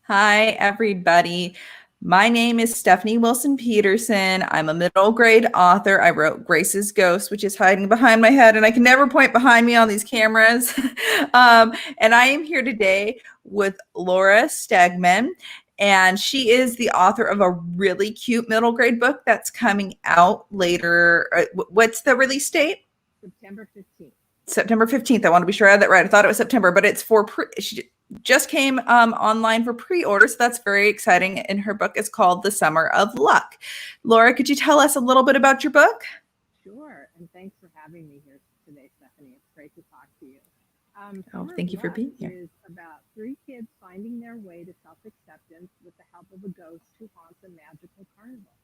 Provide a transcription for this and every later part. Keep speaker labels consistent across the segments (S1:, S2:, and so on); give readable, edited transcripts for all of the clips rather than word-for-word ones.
S1: Hi, everybody. My name is Stephenie Wilson Peterson. I'm a middle grade author. I wrote Grace's Ghost, which is hiding behind my head, and I can never point behind me on these cameras. And I am here today with Laura Stegman, and she is the author of a really cute middle grade book that's coming out later. What's the release date?
S2: September 15th.
S1: September 15th. I want to be sure I had that right. I thought it was September, but it's for she just came online for pre-order, so that's very exciting. And her book is called The Summer of Luck. Laura, could you tell us a little bit about your book?
S2: Sure, and thanks for having me here today, Stephenie. It's great to talk to you.
S1: Thank you for being here.
S2: Is about 3 kids finding their way to self-acceptance with the help of a ghost who haunts a magical carnival.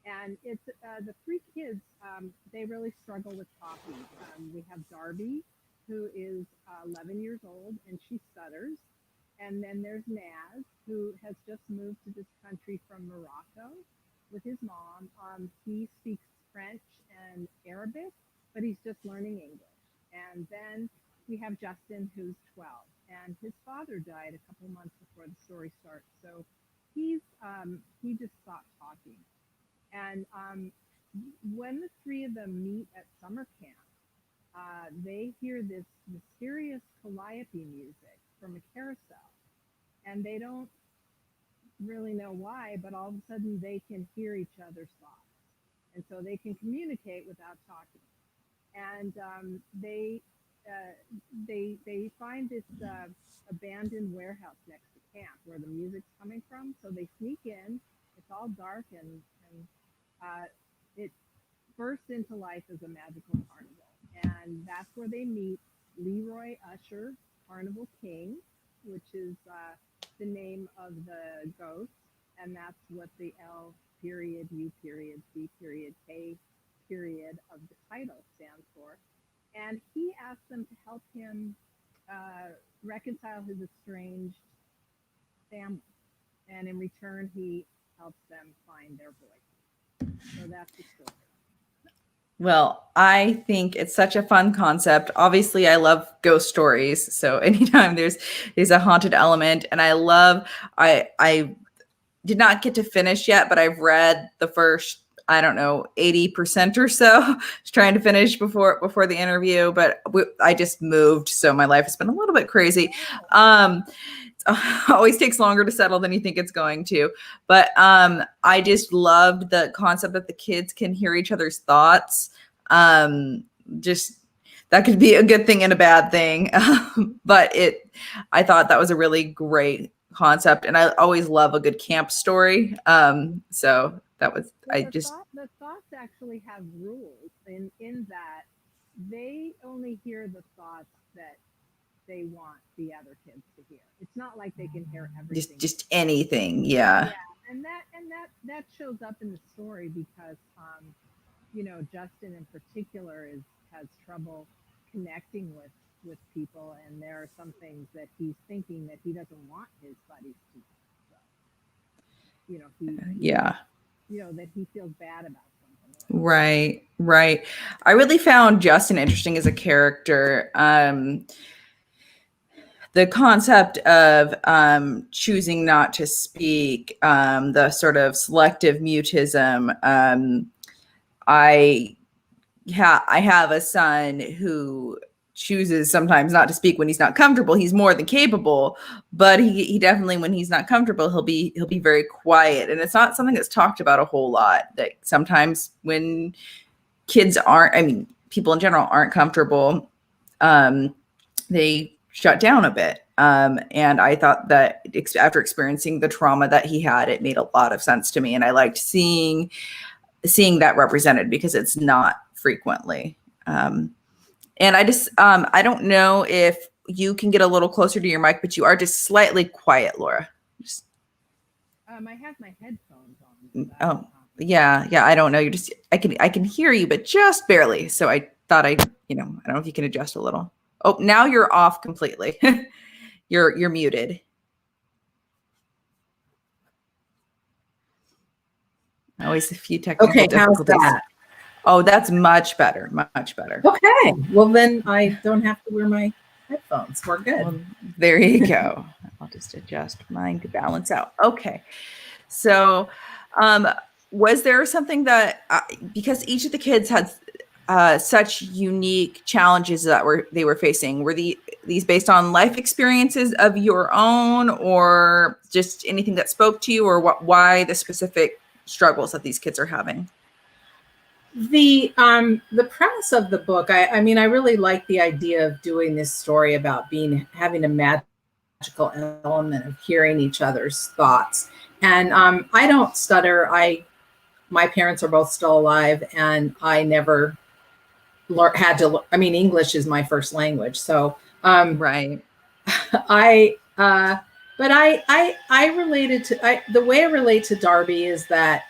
S2: And it's the 3 kids, they really struggle with talking. We have Darby, who is 11 years old, and she stutters. And then there's Naz, who has just moved to this country from Morocco with his mom. He speaks French and Arabic, but he's just learning English. And then we have Justin, who's 12, and his father died a couple months before the story starts. So he just stopped talking. And when the 3 of them meet at summer camp, they hear this mysterious calliope music from a carousel. And they don't really know why, but all of a sudden they can hear each other's thoughts. And so they can communicate without talking. And they find this abandoned warehouse next to camp where the music's coming from. So they sneak in. It's all dark and it bursts into life as a magical carnival. And that's where they meet Leroy Usher, Carnival King, which is the name of the ghost. And that's what the L period, U period, C period, K period of the title stands for. And he asks them to help him reconcile his estranged family. And in return, he helps them find their voice. So that's the story.
S1: Well, I think it's such a fun concept. Obviously, I love ghost stories. So anytime there's a haunted element, and I did not get to finish yet, but I've read the first, 80% or so. Just trying to finish before the interview, but I just moved, so my life has been a little bit crazy. Always takes longer to settle than you think it's going to. But I just loved the concept that the kids can hear each other's thoughts. Just that could be a good thing and a bad thing. But I thought that was a really great concept. And I always love a good camp story. So that was,
S2: the thoughts actually have rules in that they only hear the thoughts that they want the other kids to hear. It's not like they can hear everything.
S1: Just anything, yeah.
S2: And that shows up in the story because Justin in particular has trouble connecting with people, and there are some things that he's thinking that he doesn't want his buddies to do. So, that he feels bad about something.
S1: Right. I really found Justin interesting as a character. The concept of choosing not to speak, the sort of selective mutism. I have a son who chooses sometimes not to speak when he's not comfortable. He's more than capable, but he definitely, when he's not comfortable, he'll be very quiet. And it's not something that's talked about a whole lot. That sometimes when kids people in general aren't comfortable, they shut down a bit. And I thought that after experiencing the trauma that he had, it made a lot of sense to me. And I liked seeing that represented because it's not frequently. And I just, I don't know if you can get a little closer to your mic, but you are just slightly quiet, Laura.
S2: I have my headphones on.
S1: Oh, yeah. I don't know. I can hear you, but just barely. So I thought I don't know if you can adjust a little. Oh, now you're off completely. You're muted. Always a few technical difficulties.
S3: How's that?
S1: Oh, that's much better. Much better.
S3: Okay. Well, then I don't have to wear my headphones. We're good.
S1: Well, there you go. I'll just adjust mine to balance out. Okay. So, was there something that, because each of the kids had such unique challenges that they were facing, were these based on life experiences of your own, or just anything that spoke to you, or why the specific struggles that these kids are having?
S3: The premise of the book, I mean, I really like the idea of doing this story about having a magical element of hearing each other's thoughts. And I don't stutter. My parents are both still alive, and I never had to. I mean, English is my first language, so
S1: Right.
S3: But I related to the way I relate to Darby is that,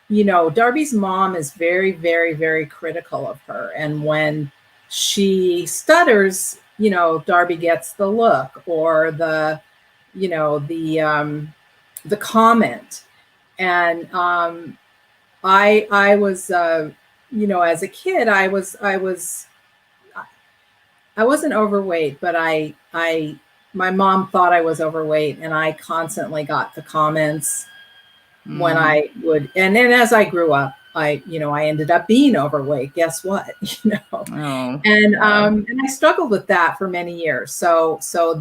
S3: you know, Darby's mom is very, very, very critical of her. And when she stutters, you know, Darby gets the look or the, you know, the comment. And I was, you know, as a kid, I wasn't overweight, but my mom thought I was overweight, and I constantly got the comments when I would, and then as I grew up, I ended up being overweight. Guess what? You know, and I struggled with that for many years. So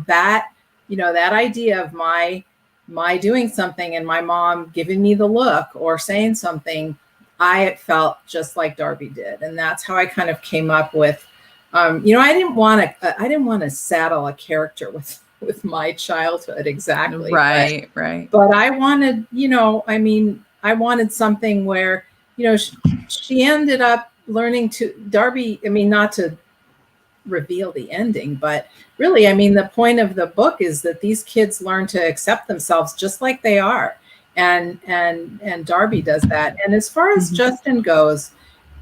S3: that, you know, that idea of my doing something and my mom giving me the look or saying something, I felt just like Darby did, and that's how I kind of came up with. You know, I didn't want to saddle a character with my childhood exactly.
S1: Right.
S3: But I wanted, you know, I mean, I wanted something where, you know, she ended up learning to Darby. I mean, not to reveal the ending, but really, I mean, the point of the book is that these kids learn to accept themselves just like they are. And Darby does that. And as far as Justin goes,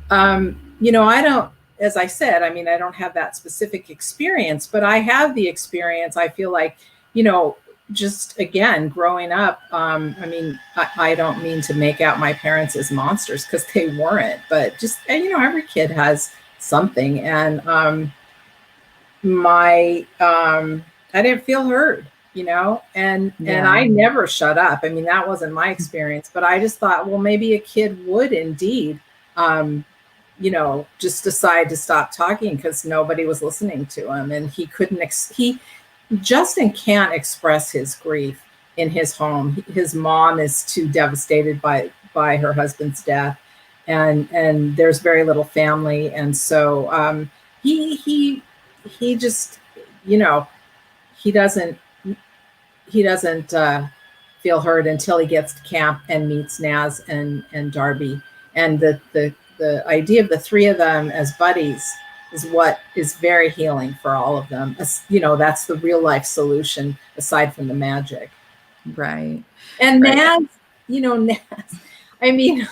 S3: you know, as I said, I mean, I don't have that specific experience, but I have the experience. I feel like, you know, just again, growing up, I mean, I don't mean to make out my parents as monsters because they weren't, but just, you know, every kid has something. And I didn't feel heard, you know, and I never shut up. I mean, that wasn't my experience, but I just thought, well, maybe a kid would indeed, you know, just decide to stop talking because nobody was listening to him, and he couldn't. Justin can't express his grief in his home. His mom is too devastated by her husband's death, and there's very little family, and so he just, you know, he doesn't feel heard until he gets to camp and meets Naz and Darby, and the idea of the three of them as buddies is what is very healing for all of them. You know, that's the real life solution aside from the magic.
S1: Right.
S3: And Naz, you know, I mean,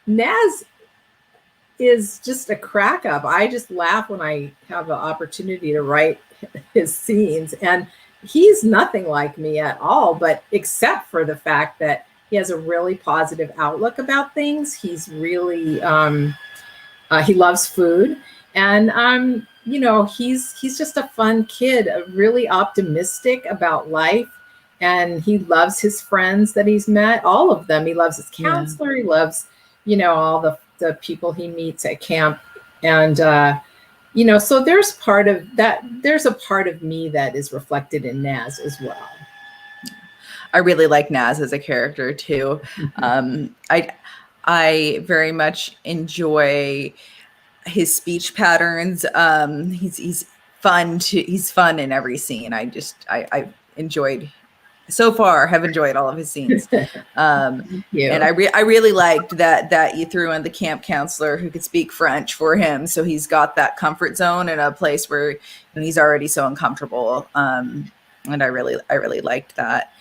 S3: Naz is just a crack up. I just laugh when I have the opportunity to write his scenes, and he's nothing like me at all, but except for the fact that he has a really positive outlook about things. He's really, he loves food, and you know, he's just a fun kid, really optimistic about life, and he loves his friends that he's met, all of them. He loves his counselor. He loves, you know, all the people he meets at camp, and you know, so there's part of that. There's a part of me that is reflected in Naz as well.
S1: I really like Naz as a character too. I very much enjoy his speech patterns. He's fun he's fun in every scene. I've enjoyed so far, have enjoyed all of his scenes. And I really liked that you threw in the camp counselor who could speak French for him. So he's got that comfort zone in a place where he's already so uncomfortable. And I really liked that.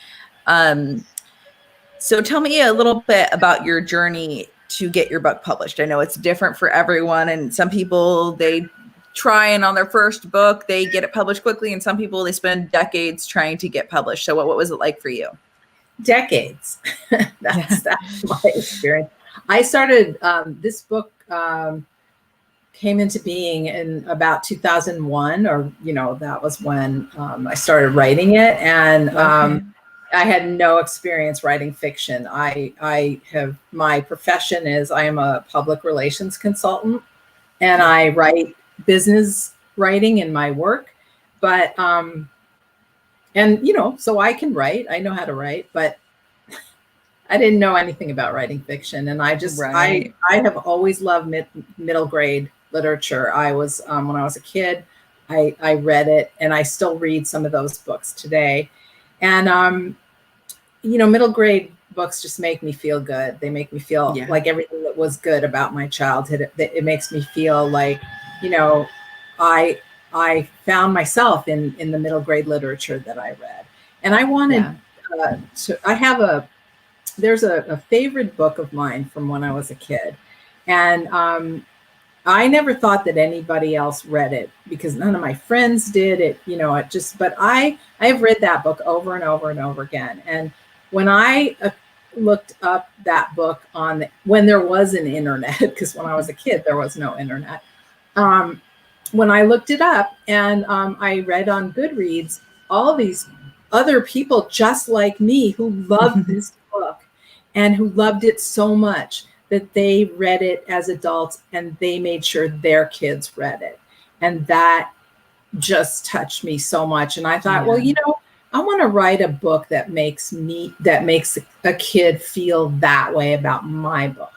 S1: So tell me a little bit about your journey to get your book published. I know it's different for everyone, and some people, they try and on their first book, they get it published quickly, and some people, they spend decades trying to get published. So what was it like for you?
S3: Decades. That's my experience. I started this book came into being in about 2001, or, that was when I started writing it. And I had no experience writing fiction. My profession is I am a public relations consultant, and I write business writing in my work. But, so I can write, I know how to write, but I didn't know anything about writing fiction. And I have always loved middle grade literature. I was, when I was a kid, I read it, and I still read some of those books today. And, middle grade books just make me feel good. They make me feel like everything that was good about my childhood. It makes me feel like, I found myself in the middle grade literature that I read. And I wanted there's a favorite book of mine from when I was a kid. And I never thought that anybody else read it, because none of my friends did it, but I have read that book over and over and over again. And when I looked up that book when there was an internet, because when I was a kid, there was no internet. When I looked it up and I read on Goodreads, all these other people just like me who loved this book and who loved it so much that they read it as adults, and they made sure their kids read it. And that just touched me so much. And I thought, well, I want to write a book that makes a kid feel that way about my book.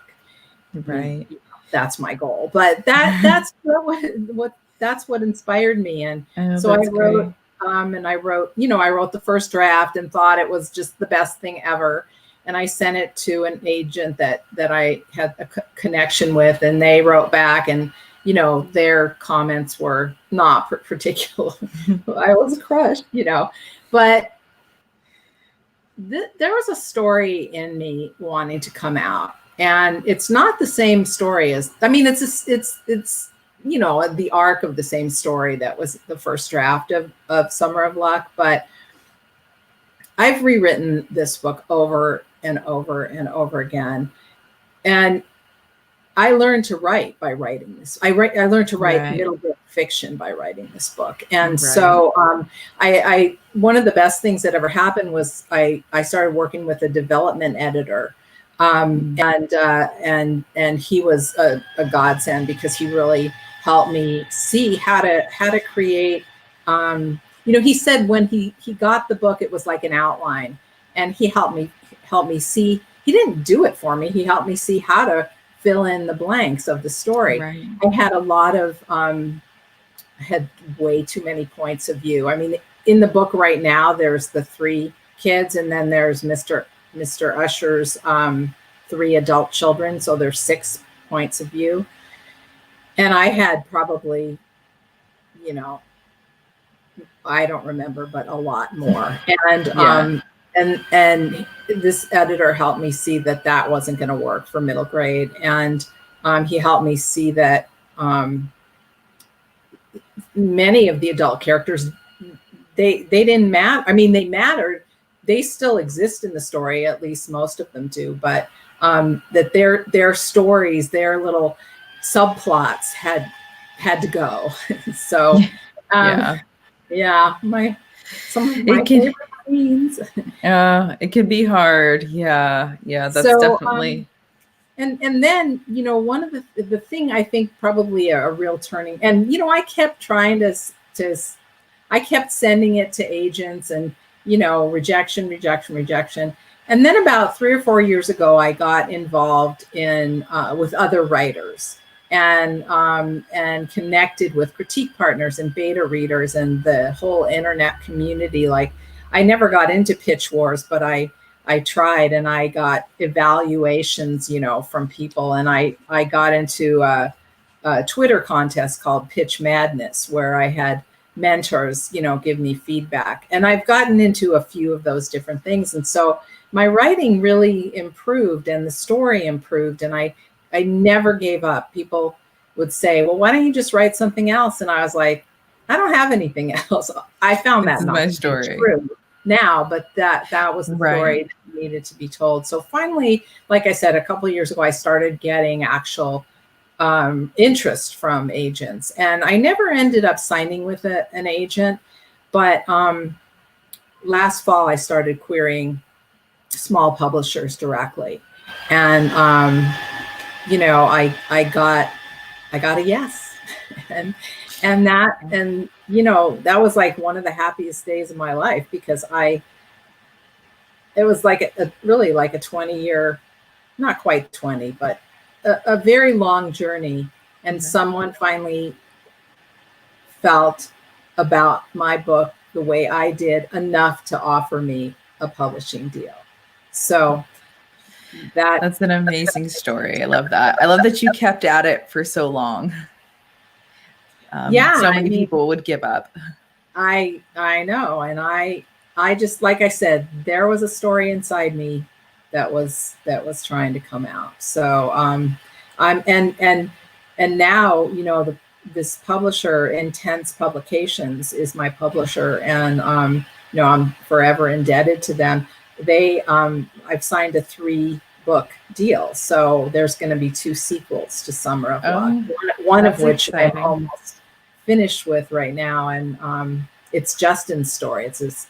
S1: Right.
S3: That's my goal. But that's what inspired me. And so I wrote, and I wrote the first draft and thought it was just the best thing ever. And I sent it to an agent that I had a connection with, and they wrote back, and their comments were not particular. I was crushed, but there was a story in me wanting to come out, and it's not the same story it's the arc of the same story that was the first draft of Summer of Luck, but I've rewritten this book over and over and over again. And I learned to write by writing this. I learned to write middle grade fiction by writing this book. And so I one of the best things that ever happened was I started working with a development editor. And he was a godsend, because he really helped me see how to create. He said when he got the book, it was like an outline, and he helped me see. He didn't do it for me. He helped me see how to fill in the blanks of the story. Right. I had a lot of, had way too many points of view. I mean, in the book right now, there's the 3 kids, and then there's Mr. Usher's 3 adult children. So there's 6 points of view. And I had probably, I don't remember, but a lot more. And, and this editor helped me see that wasn't going to work for middle grade. And he helped me see that many of the adult characters, they didn't matter. I mean, they mattered. They still exist in the story, at least most of them do, but that their stories, their little subplots had to go. So some of my favorite queens.
S1: It can be hard. Yeah, that's definitely.
S3: And then, one of the thing I think probably a real turning, and, I kept trying to I kept sending it to agents, and, rejection. And then about 3 or 4 years ago, I got involved in with other writers, and connected with critique partners and beta readers and the whole internet community. Like, I never got into pitch wars, but I tried, and I got evaluations, from people. And I got into a Twitter contest called Pitch Madness, where I had mentors, give me feedback. And I've gotten into a few of those different things. And so my writing really improved, and the story improved, and I never gave up. People would say, well, why don't you just write something else? And I was like, I don't have anything else. I found that not to be true now, but that was the story that needed to be told. So finally, like I said, a couple of years ago, I started getting actual interest from agents. And I never ended up signing with an agent, but last fall I started querying small publishers directly. And, I got a yes. and that was like one of the happiest days of my life, because it was like really like a 20-year, not quite 20, but a very long journey. And someone finally felt about my book the way I did, enough to offer me a publishing deal. So
S1: that's an amazing story. I love that. I love that you kept at it for so long. So many people would give up.
S3: I know. And I just, like I said, there was a story inside me that was trying to come out. So and now, this publisher, Intense Publications, is my publisher, and I'm forever indebted to them. I've signed a 3-book deal, so there's going to be 2 sequels to Summer of L.U.C., one of which I'm almost finished with right now, and it's Justin's story. It's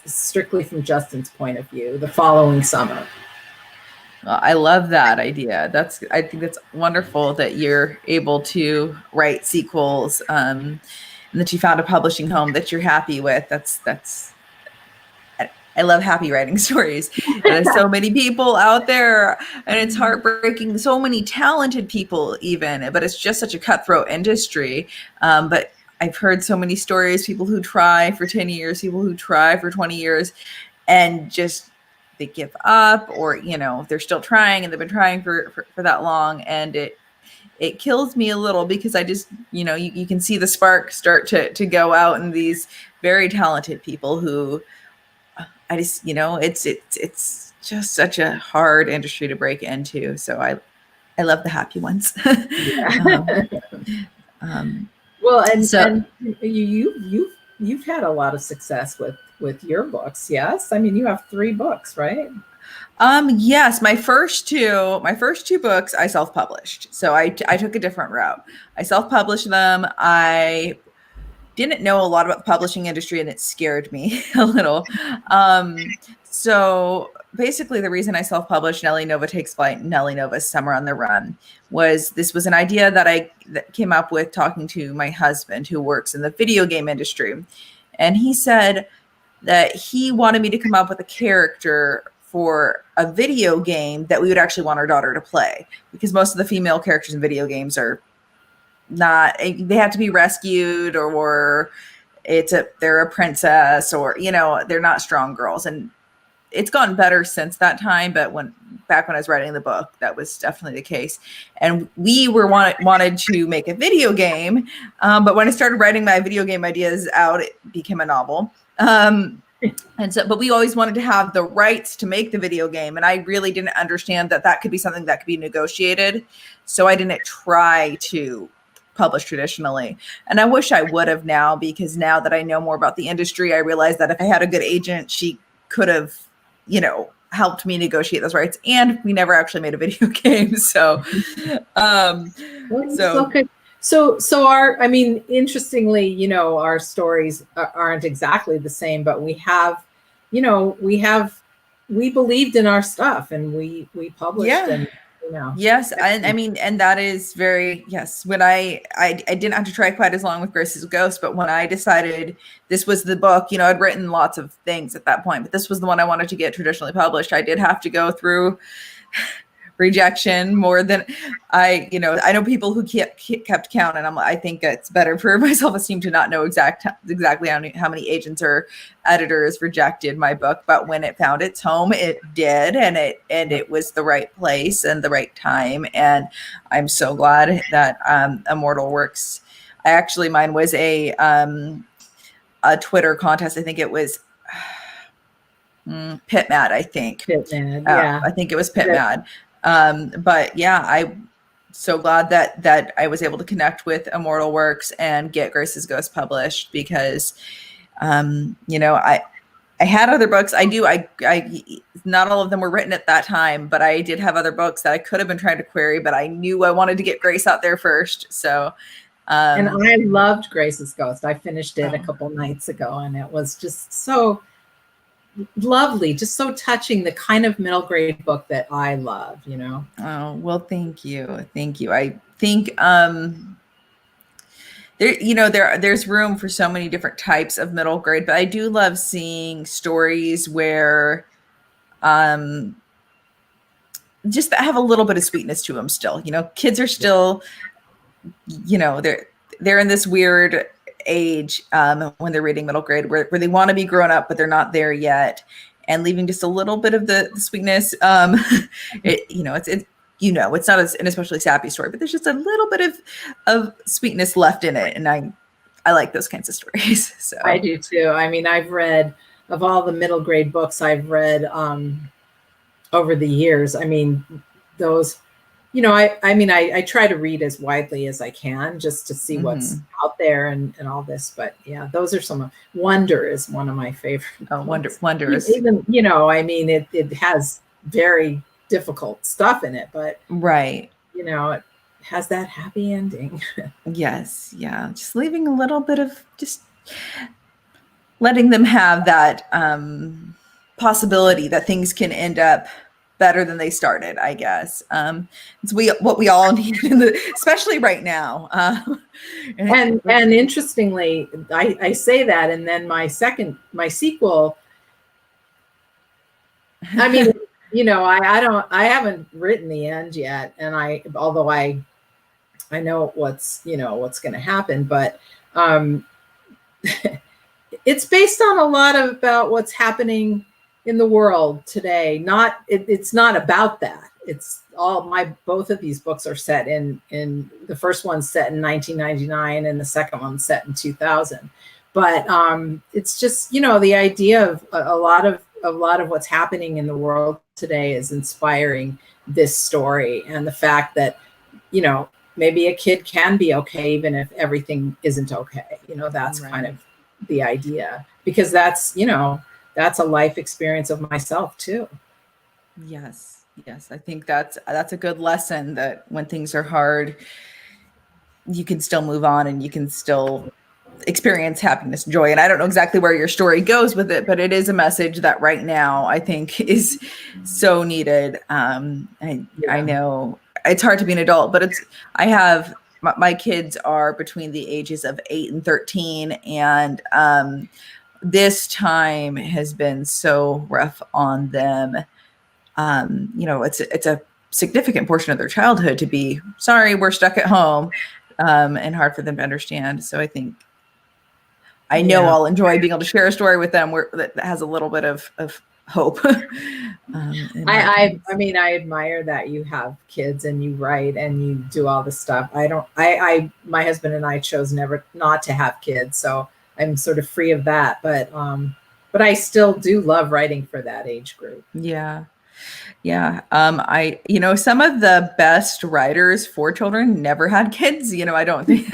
S3: strictly from Justin's point of view, the following summer.
S1: Well, I love that idea. I think that's wonderful that you're able to write sequels, and that you found a publishing home that you're happy with. I love happy writing stories. There's so many people out there, and it's heartbreaking. So many talented people even, but it's just such a cutthroat industry. But I've heard so many stories, people who try for 10 years, people who try for 20 years, and just they give up, or they're still trying, and they've been trying for that long, and it kills me a little, because I just you can see the spark start to go out in these very talented people who I just it's just such a hard industry to break into. So I love the happy ones.
S3: Well, and you've had a lot of success with your books. Yes, I mean, you have 3 books, right?
S1: Yes, my first two books I self-published. So I took a different route. I self-published them. I didn't know a lot about the publishing industry, and it scared me a little. So basically the reason I self-published Nellie Nova Takes Flight and Nellie Nova's Summer on the Run was an idea that came up with talking to my husband, who works in the video game industry. And he said that he wanted me to come up with a character for a video game that we would actually want our daughter to play, because most of the female characters in video games are not, they have to be rescued, or they're a princess, or they're not strong girls. And it's gotten better since that time, but back when I was writing the book, that was definitely the case. And we wanted to make a video game, but when I started writing my video game ideas out, it became a novel. But we always wanted to have the rights to make the video game, and I really didn't understand that could be something that could be negotiated. So I didn't try to publish traditionally. And I wish I would have now, because now that I know more about the industry, I realized that if I had a good agent, she could have, helped me negotiate those rights. And we never actually made a video game. So,
S3: okay. So interestingly, our stories aren't exactly the same, but we believed in our stuff, and we published.
S1: Yeah.
S3: And
S1: Yes. And that is very, yes. When I didn't have to try quite as long with Grace's Ghost, but when I decided this was the book, I'd written lots of things at that point, but this was the one I wanted to get traditionally published. I did have to go through rejection more than I know people who kept count, and I think it's better for my self-esteem to not know exactly how many agents or editors rejected my book, but when it found its home, it did, and it was the right place and the right time. And I'm so glad that Immortal Works, mine was a Twitter contest. I think it was PitMad, I think.
S3: PitMad, yeah.
S1: I think it was PitMad. But yeah, I'm so glad that I was able to connect with Immortal Works and get Grace's Ghost published, because, I had other books. Not all of them were written at that time, but I did have other books that I could have been trying to query, but I knew I wanted to get Grace out there first. So,
S3: and I loved Grace's Ghost. I finished it a couple nights ago, and it was just so lovely, just so touching, the kind of middle grade book that I love, you know.
S1: Oh, well, thank you. Thank you. I think there's room for so many different types of middle grade, but I do love seeing stories where just that have a little bit of sweetness to them still. You know, kids are still, you know, they're in this weird age when they're reading middle grade where they want to be grown up, but they're not there yet, and leaving just a little bit of the sweetness. It's not an especially sappy story, but there's just a little bit of sweetness left in it. And I like those kinds of stories. So
S3: I do too. I mean, I've read, of all the middle grade books I've read over the years, I mean, those, you know, I try to read as widely as I can just to see what's out there and all this. But yeah, those are some. Wonder is one of my favorite.
S1: Oh, Wonder is
S3: even, you know, I mean, it has very difficult stuff in it, but
S1: right,
S3: you know, it has that happy ending.
S1: Yes, yeah, just leaving a little bit of, just letting them have that possibility that things can end up better than they started, I guess. It's what we all need, especially right now.
S3: And interestingly, I say that, and then my sequel, I mean, you know, I haven't written the end yet, and although I know what's going to happen, but it's based on a lot about what's happening in the world today. It's not about that. It's both of these books are set in the first one's set in 1999 and the second one's set in 2000. But it's just, you know, the idea of a lot of what's happening in the world today is inspiring this story, and the fact that, you know, maybe a kid can be okay even if everything isn't okay. You know, that's right. Kind of the idea, because that's, you know, that's a life experience of myself too.
S1: Yes. I think that's a good lesson, that when things are hard, you can still move on and you can still experience happiness, joy. And I don't know exactly where your story goes with it, but it is a message that right now I think is so needed. I know it's hard to be an adult, but I have my kids are between the ages of 8 and 13, and this time has been so rough on them. You know, it's a significant portion of their childhood to be, sorry, we're stuck at home, and hard for them to understand. So I know I'll enjoy being able to share a story with them that has a little bit of hope.
S3: I mean, I admire that you have kids and you write and you do all this stuff. My husband and I chose not to have kids, so I'm sort of free of that. But I still do love writing for that age group.
S1: Yeah. Some of the best writers for children never had kids. You know, I don't think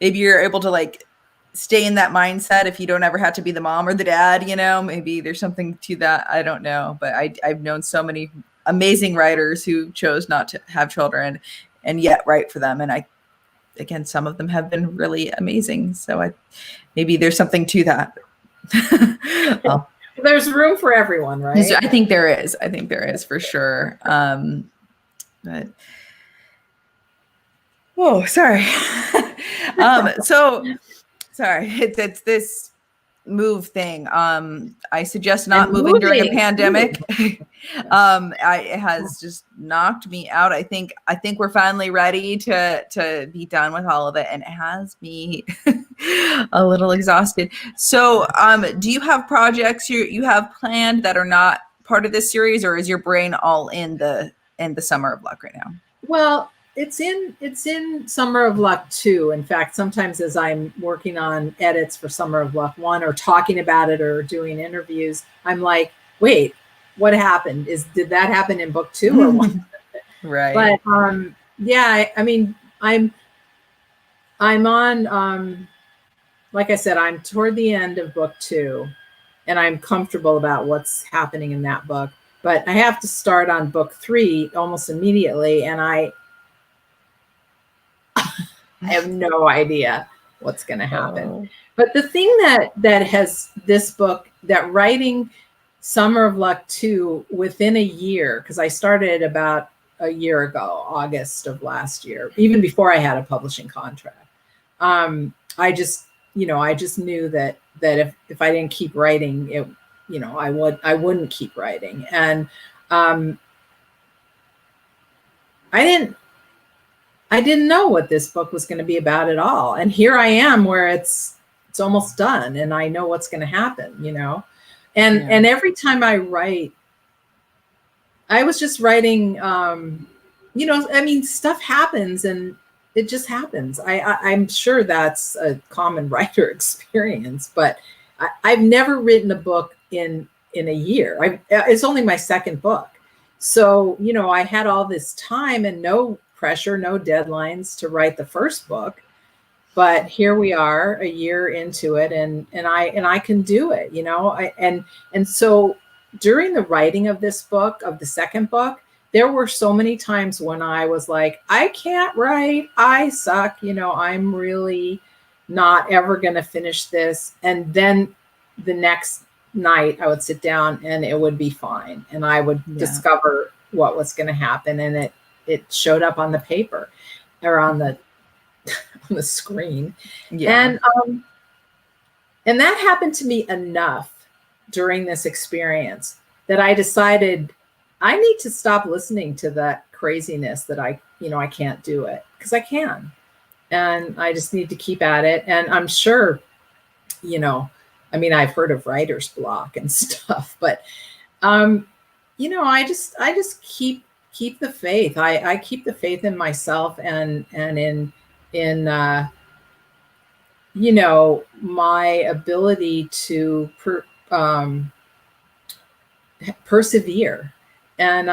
S1: maybe you're able to like stay in that mindset if you don't ever have to be the mom or the dad, you know, maybe there's something to that. I don't know, but I've known so many amazing writers who chose not to have children and yet write for them. And again, some of them have been really amazing. So maybe there's something to that. Well,
S3: there's room for everyone, right?
S1: I think there is for sure. But sorry. Sorry, it's this move thing. I suggest not moving during a pandemic. It has just knocked me out. I think we're finally ready to be done with all of it, and it has me a little exhausted. So, do you have projects you have planned that are not part of this series, or is your brain all in the Summer of Luck right now?
S3: Well, it's in Summer of Luck 2. In fact, sometimes as I'm working on edits for Summer of Luck 1 or talking about it or doing interviews, I'm like, wait, what happened? Did that happen in book 2 or what?
S1: Right.
S3: But I mean, I'm on like I said, I'm toward the end of book 2, I'm comfortable about what's happening in that book. But I have to start on book 3 almost immediately, and I have no idea what's going to happen.
S1: Oh.
S3: But the thing that has this book, that writing Summer of Luck 2 within a year, because I started about a year ago, August of last year, even before I had a publishing contract. I just knew that if I didn't keep writing, it, I wouldn't keep writing. And I didn't know what this book was going to be about at all. And here I am where it's almost done and I know what's going to happen, and every time I write, I was just writing, stuff happens and it just happens. I'm sure that's a common writer experience, but I've never written a book in a year. It's only my second book. So, I had all this time and no pressure, no deadlines to write the first book, but here we are a year into it, and I can do it, and so during the writing of this book, of the second book, there were so many times when I was like, I can't write, I suck, I'm really not ever going to finish this. And then the next night I would sit down and it would be fine, and I would discover what was going to happen, and it showed up on the paper or on the on the screen. And that happened to me enough during this experience that I decided I need to stop listening to that craziness that I can't do it, because I can, and I just need to keep at it. And I'm sure, I've heard of writer's block and stuff, but I just keep the faith. I keep the faith in myself and in my ability to persevere. And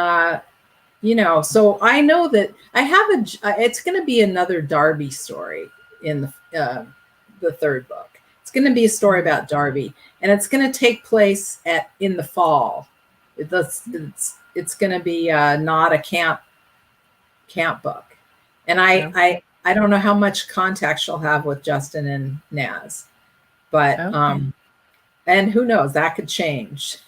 S3: so I know that I have it's going to be another Darby story in the third book. It's going to be a story about Darby, and it's going to take place in the fall. It's going to be not a camp book. And I don't know how much contact she'll have with Justin and Naz, but and who knows, that could change.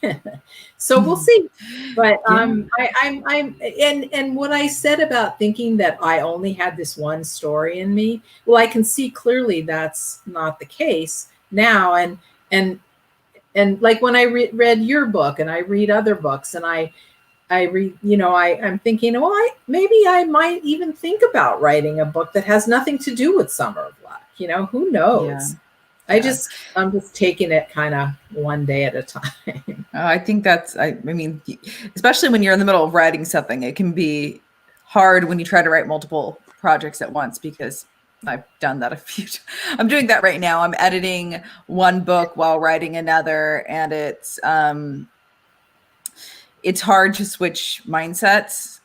S3: So we'll see. But I'm and what I said about thinking that I only had this one story in me, well, I can see clearly that's not the case now. And like when I read your book and I read other books and I read, I'm thinking, well, maybe I might even think about writing a book that has nothing to do with Summer of Luck. Who knows? I'm just taking it kind of one day at a time.
S1: I think especially when you're in the middle of writing something, it can be hard when you try to write multiple projects at once, because I've done that I'm doing that right now. I'm editing one book while writing another, and it's hard to switch mindsets.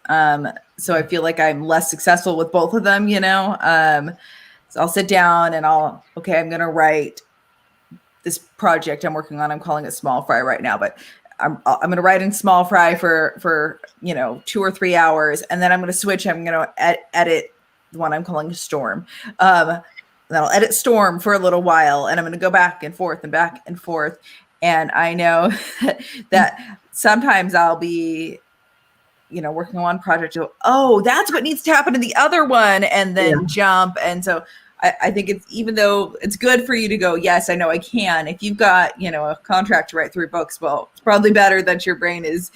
S1: So I feel like I'm less successful with both of them, So I'll sit down and I'm going to write this project I'm working on. I'm calling it Small Fry right now, but I'm going to write in Small Fry for 2 or 3 hours. And then I'm going to switch. I'm going to edit the one I'm calling Storm. Then I'll edit Storm for a little while, and I'm going to go back and forth and back and forth. And I know that sometimes I'll be, working on one project. Oh, that's what needs to happen in the other one, and then jump. And so I think even though it's good for you to go, yes, I know I can. If you've got, a contract to write 3 books, well, it's probably better that your brain is,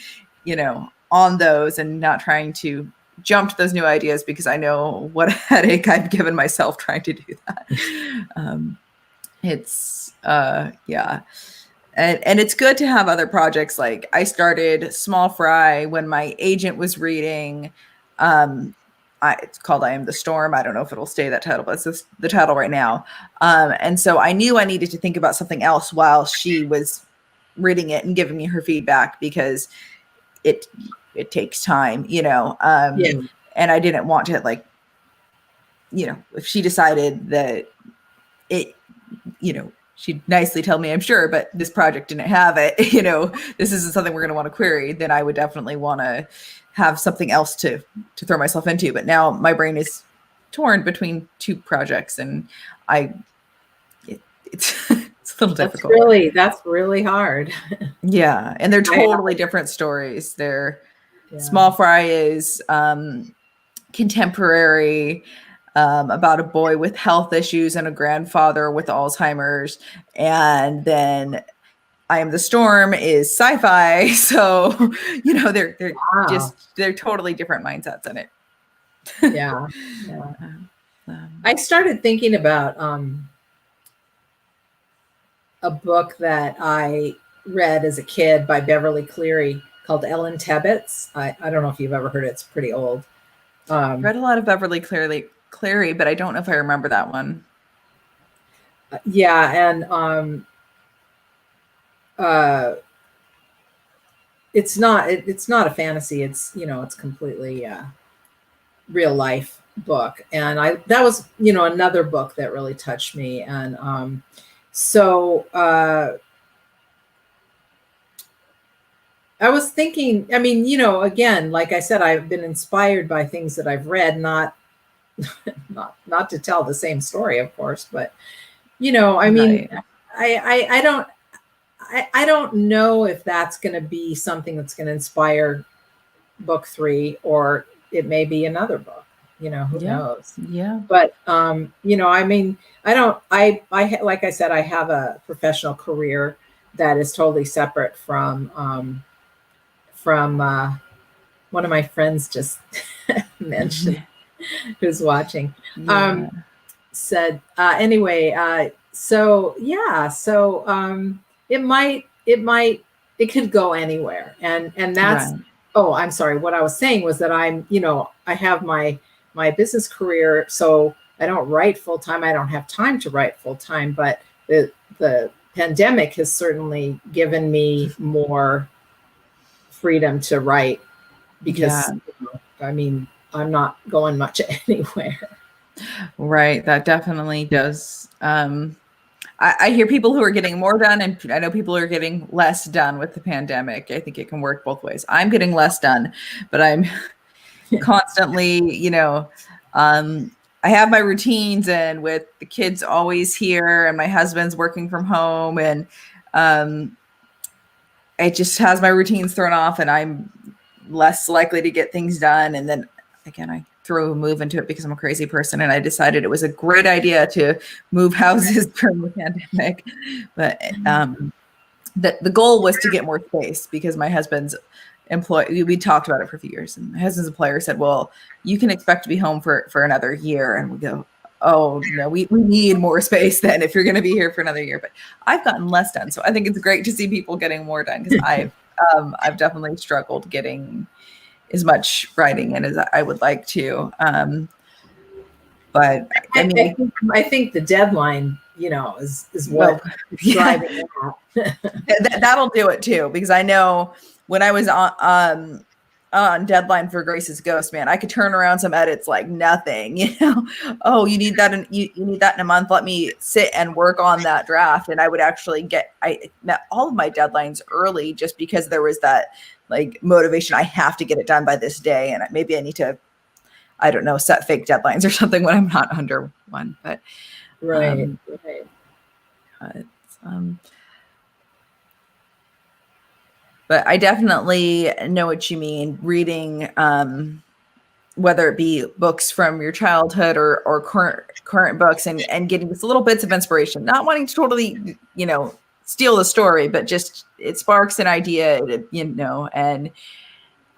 S1: on those and not trying to jump to those new ideas, because I know what a headache I've given myself trying to do that. And it's good to have other projects. Like I started Small Fry when my agent was reading. It's called I Am the Storm. I don't know if it'll stay that title, but it's the title right now. And so I knew I needed to think about something else while she was reading it and giving me her feedback, because it takes time, and I didn't want to if she decided that it, she'd nicely tell me, I'm sure, but this project didn't have it, this isn't something we're going to want to query, then I would definitely want to have something else to throw myself into. But now my brain is torn between two projects, and it's a little difficult.
S3: That's really hard.
S1: Yeah. And they're totally different stories. Small Fry is contemporary, about a boy with health issues and a grandfather with Alzheimer's. And then I Am the Storm is sci-fi. So, they're totally different mindsets in it.
S3: Yeah. I started thinking about a book that I read as a kid by Beverly Cleary called Ellen Tebbets. I don't know if you've ever heard it. It's pretty old.
S1: Read a lot of Beverly Cleary, but I don't know if I remember that one.
S3: Yeah, and it's not a fantasy. It's it's completely real life book, and that was another book that really touched me. And so I was thinking, again, like I said, I've been inspired by things that I've read, not to tell the same story, of course, but
S1: Right.
S3: I don't know if that's going to be something that's going to inspire book 3, or it may be another book, who knows?
S1: Yeah.
S3: But, like I said, I have a professional career that is totally separate from one of my friends just mentioned, who's watching, said, anyway, so it could go anywhere. And that's,
S1: Right.
S3: Oh, I'm sorry. What I was saying was that I have my business career, so I don't write full time. I don't have time to write full time, but the pandemic has certainly given me more freedom to write, because I'm not going much anywhere.
S1: Right. That definitely does. I hear people who are getting more done, and I know people who are getting less done with the pandemic. I think it can work both ways. I'm getting less done, but I'm constantly, I have my routines, and with the kids always here and my husband's working from home, and it just has my routines thrown off, and I'm less likely to get things done. And then again, I throw a move into it because I'm a crazy person, and I decided it was a great idea to move houses during the pandemic. But the goal was to get more space, because my husband's employee, we talked about it for a few years, and my husband's employer said, well, you can expect to be home for another year. And we go, oh no, we need more space then if you're going to be here for another year. But I've gotten less done. So I think it's great to see people getting more done, because I've definitely struggled getting as much writing in as I would like to. But
S3: I think the deadline, is what is driving
S1: that. That'll do it too, because I know when I was on deadline for Grace's Ghost, man, I could turn around some edits like nothing. Oh, you need that you need that in a month. Let me sit and work on that draft, and I would actually I met all of my deadlines early, just because there was that like motivation. I have to get it done by this day, and maybe I need to, I don't know, set fake deadlines or something when I'm not under one. But
S3: right.
S1: But I definitely know what you mean. Reading, whether it be books from your childhood or current books, and getting just little bits of inspiration, not wanting to totally, steal the story, but just it sparks an idea, and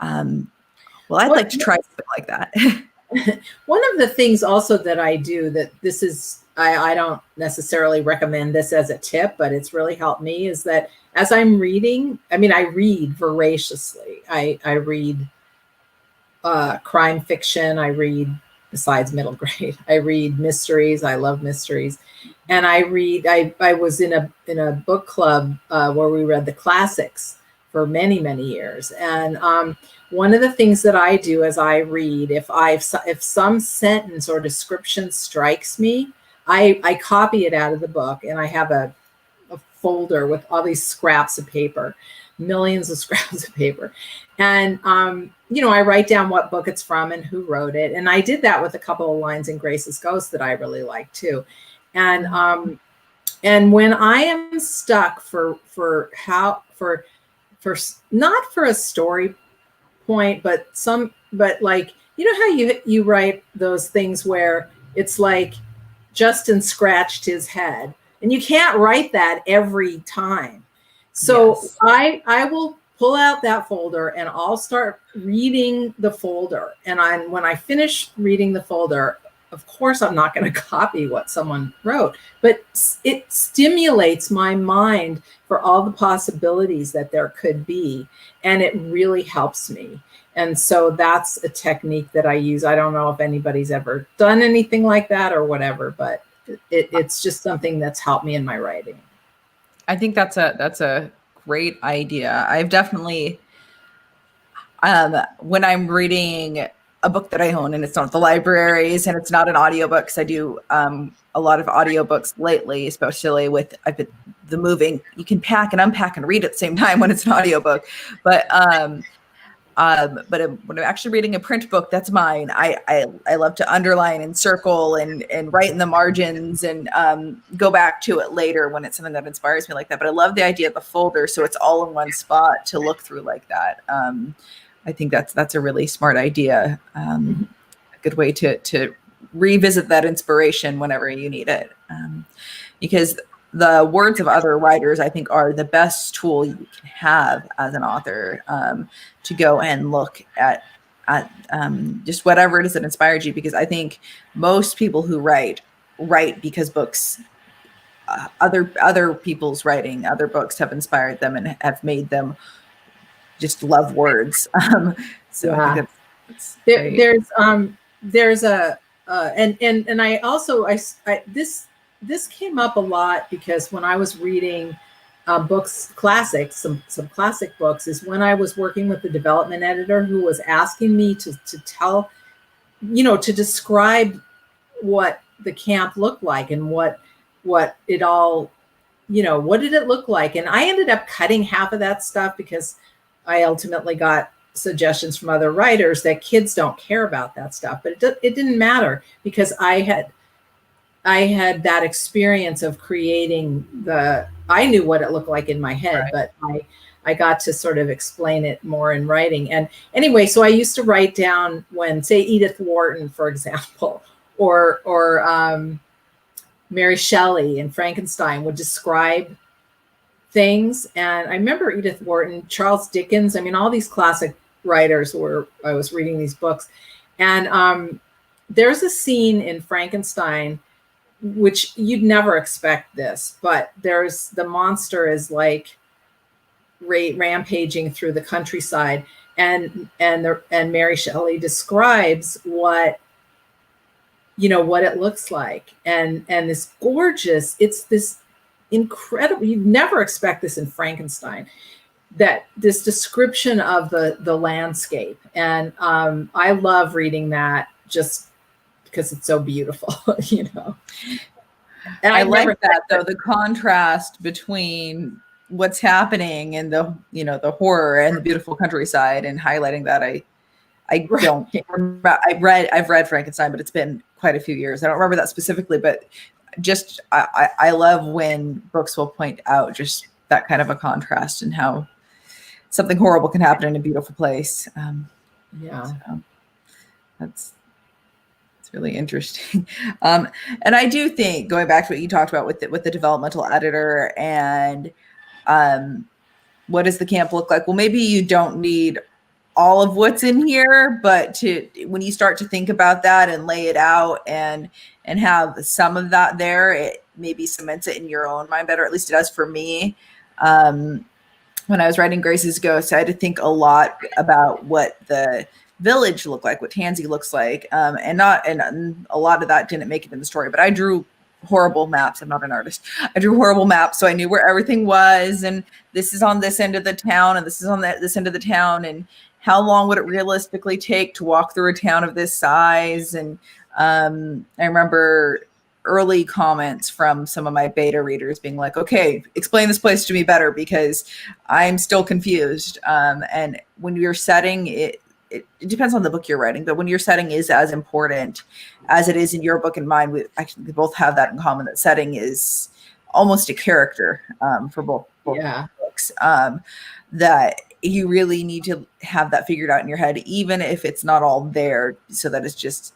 S1: well, I'd like to try something like that.
S3: One of the things also that I do, that this is, I don't necessarily recommend this as a tip, but it's really helped me, is that as I'm reading, I read voraciously. I read crime fiction. I read, besides middle grade, I read mysteries. I love mysteries. And I was in a book club where we read the classics for many, many years. And one of the things that I do as I read, if some sentence or description strikes me, I copy it out of the book, and I have a folder with all these scraps of paper, millions of scraps of paper. And, I write down what book it's from and who wrote it. And I did that with a couple of lines in Grace's Ghost that I really like too. And when I am stuck for not for a story point, but like, how you write those things where it's like Justin scratched his head, and you can't write that every time. So yes. I will pull out that folder and I'll start reading the folder. And when I finish reading the folder, of course, I'm not going to copy what someone wrote, but it stimulates my mind for all the possibilities that there could be. And it really helps me. And so that's a technique that I use. I don't know if anybody's ever done anything like that or whatever, but it's just something that's helped me in my writing.
S1: I think that's a great idea. I've definitely, when I'm reading a book that I own and it's not the libraries and it's not an audiobook, because I do a lot of audiobooks lately, especially with the moving. You can pack and unpack and read at the same time when it's an audiobook. But when I'm actually reading a print book that's mine, I love to underline and circle and write in the margins and go back to it later when it's something that inspires me like that. But I love the idea of the folder, so it's all in one spot to look through like that. I think that's a really smart idea. A good way to revisit that inspiration whenever you need it. Because the words of other writers, I think, are the best tool you can have as an author, to go and look at just whatever it is that inspired you. Because I think most people who write because books, other people's writing, other books have inspired them and have made them just love words. So yeah. I think that's
S3: there's a and I also this came up a lot because when I was reading books, classics, some classic books, is when I was working with the development editor who was asking me to tell, to describe what the camp looked like and what it all, what did it look like? And I ended up cutting half of that stuff because I ultimately got suggestions from other writers that kids don't care about that stuff, but it didn't matter because I had that experience of creating I knew what it looked like in my head, right. But I got to sort of explain it more in writing. And anyway, so I used to write down when, say, Edith Wharton, for example, or Mary Shelley and Frankenstein would describe things. And I remember Edith Wharton, Charles Dickens, all these classic writers I was reading these books. And there's a scene in Frankenstein, which you'd never expect this, but the monster is like rampaging through the countryside. And Mary Shelley describes what it looks like. And this gorgeous, it's this incredible, you'd never expect this in Frankenstein, that this description of the landscape. And I love reading that just because it's so beautiful, And
S1: I like that though, the contrast between what's happening and the horror and the beautiful countryside, and highlighting that. I've read Frankenstein, but it's been quite a few years. I don't remember that specifically, but just I love when books will point out just that kind of a contrast and how something horrible can happen in a beautiful place. So that's really interesting. And I do think, going back to what you talked about with the developmental editor and what does the camp look like? Well, maybe you don't need all of what's in here, but when you start to think about that and lay it out and have some of that there, it maybe cements it in your own mind better. At least it does for me. When I was writing Grace's Ghost, I had to think a lot about what the village looked like, what Tansy looks like, and a lot of that didn't make it in the story. But I drew horrible maps. I'm not an artist. I drew horrible maps, so I knew where everything was, and this is on this end of the town, and this is on this end of the town, and how long would it realistically take to walk through a town of this size? And I remember early comments from some of my beta readers being like, okay, explain this place to me better because I'm still confused. And when you're setting it, it depends on the book you're writing, but when your setting is as important as it is in your book and mine, we both have that in common, that setting is almost a character for both books, that you really need to have that figured out in your head, even if it's not all there, so that it's just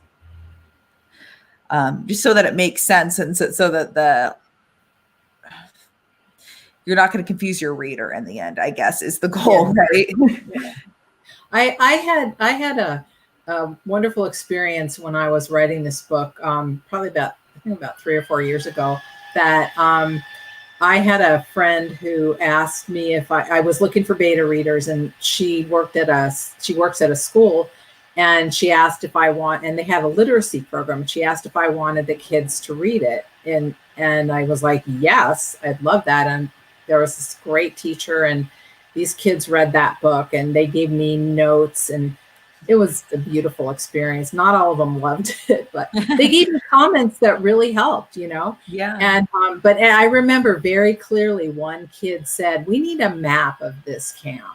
S1: so that it makes sense, and so that you're not going to confuse your reader in the end, I guess, is the goal, right?
S3: Yeah. I had a wonderful experience when I was writing this book, probably about 3 or 4 years ago, that I had a friend who asked me if I was looking for beta readers, and she works at a school, and she asked if I want, and they have a literacy program. She asked if I wanted the kids to read it. And I was like, yes, I'd love that. And there was this great teacher, and these kids read that book and they gave me notes, and it was a beautiful experience. Not all of them loved it, but they gave me comments that really helped, you know?
S1: Yeah.
S3: And, but I remember very clearly one kid said, we need a map of this camp,